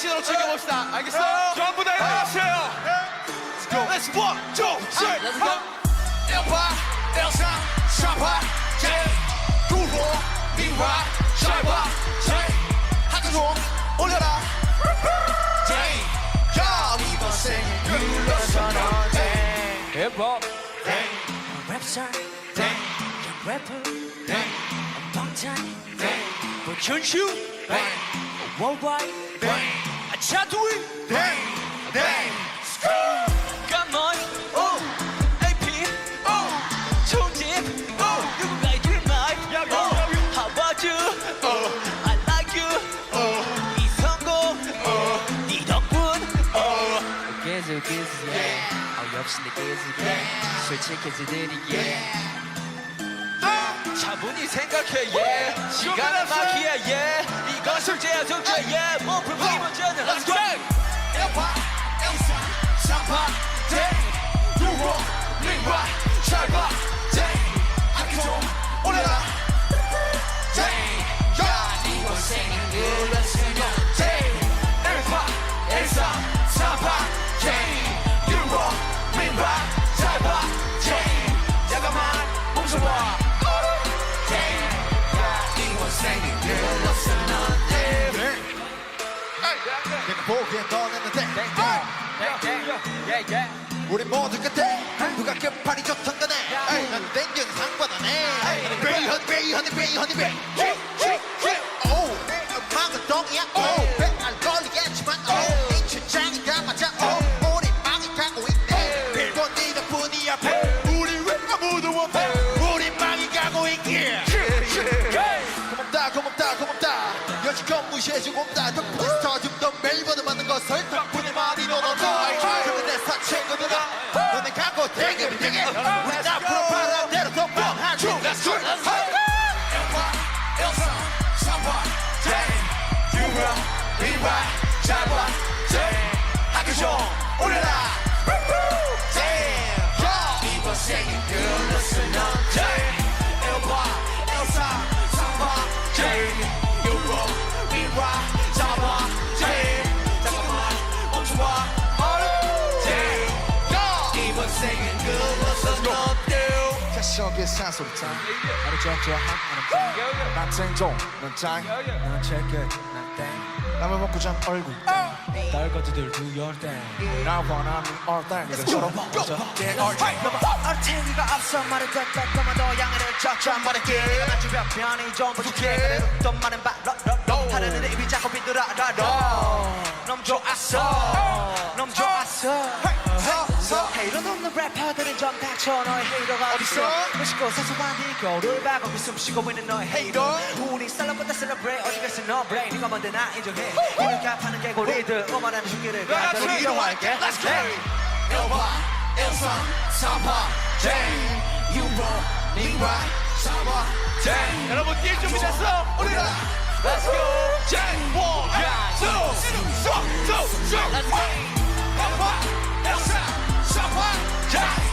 액션으로 즐겨봅시다. 알겠어요? 전부 다 일어나세요. Let's go. 1, 2, 3, Let's go. 1파, 1, 3, 4파, J. 구호, 미화, 샤이와, J. 하트 좀 올려라. J. 야, 이번 생일 눌러서 넌 J. 힙합. 랩스타 J. 래퍼 J. 방탄 J. 보천슈 J. 월드와이드 J. 차두이 J. J. 까만 AP 총집 누군가 이길 말 How about you I like you 이성공 네 덕분 깨즈깨즈 역시 내 깨즈게 솔직해지들이게 차분히 생각해 시간은 막히야 이건 술제야 정죄야 뭐 불법이 먼저는 Let's go. 1파, 1, 3, 4파, J. 구호, 미화, 샤이와, J. 하트 좀 올려라. J. 야, 이번 생일 눌렀으면 J. 1파, 1, 3, 4파, J. 유로, 미화, 샤이와, J. 잠깐만 멈춰봐. J. 야, 이번 생일 눌렀으면 J. 내가 보기엔 떠났는데 우리 모두 끝에 누가 끝발이 좋던 간에 난 땡겨는 상관하네 베이허니 오 음악은 똥이야 배알 걸리겠지만 이 출장이 다 맞아 우리 망이 가고 있네 빌본 니 덕분이야 우리 왜 아무도 없어 우리 망이 가고 있기에 고맙다 여지껏 무시해주고 없다 덕분에 터집던 멜버드 맞는 것을 덕분에 많이 놀아줘 그런데 내 사친구들아 너네 갖고 되게 우리 앞으로 바람대로 더 뻥한 줄 Let's go 1파 1, 3, 4파 J 유라 미라 잘봐 J 학교 좀 올려라 J 이번 생일 눌렀으면 J 1파 1, 3, 4파 J 유로 미라 잘봐 J 잠깐만 멈춰봐 J 이번 생일 눌렀어 너도 속에 산소리 짱 하루 종일 하는 난 생종 넌 짱, 넌 체크 난 라면 먹고 잔 얼굴 딸거지들 두열땡 나 원하는 얼땡 이것처럼 먼저 얼탱이가 앞서 말을 듣던 더 양해를 쫙쫙 말할게 나 주변 편이 좀 부족해 그래도 돈 많은 발로 하려는 입이 자꾸 비뚤어라도 너무 좋았어 헤이로 넘는 래퍼들은 좀 닥쳐 너의 헤이로가 어딨어 멋있고 사소한 네 거울을 봐고 숨쉬고 있는 너의 헤이로 우리 셀럽보다 셀러브레이 어디 갔어 너 브레인 네가 뭔데 나 인정해 이를 갚하는 개구리들 오만한 흉기를 가져 이동할게 Let's go 1파 1, 3, 4파 J 유로 미라 샤와 J 여러분 뛸 준비됐어? 올려라 Let's go. J 1, 2, 3 Let's go 1파 1, 3, 4파 J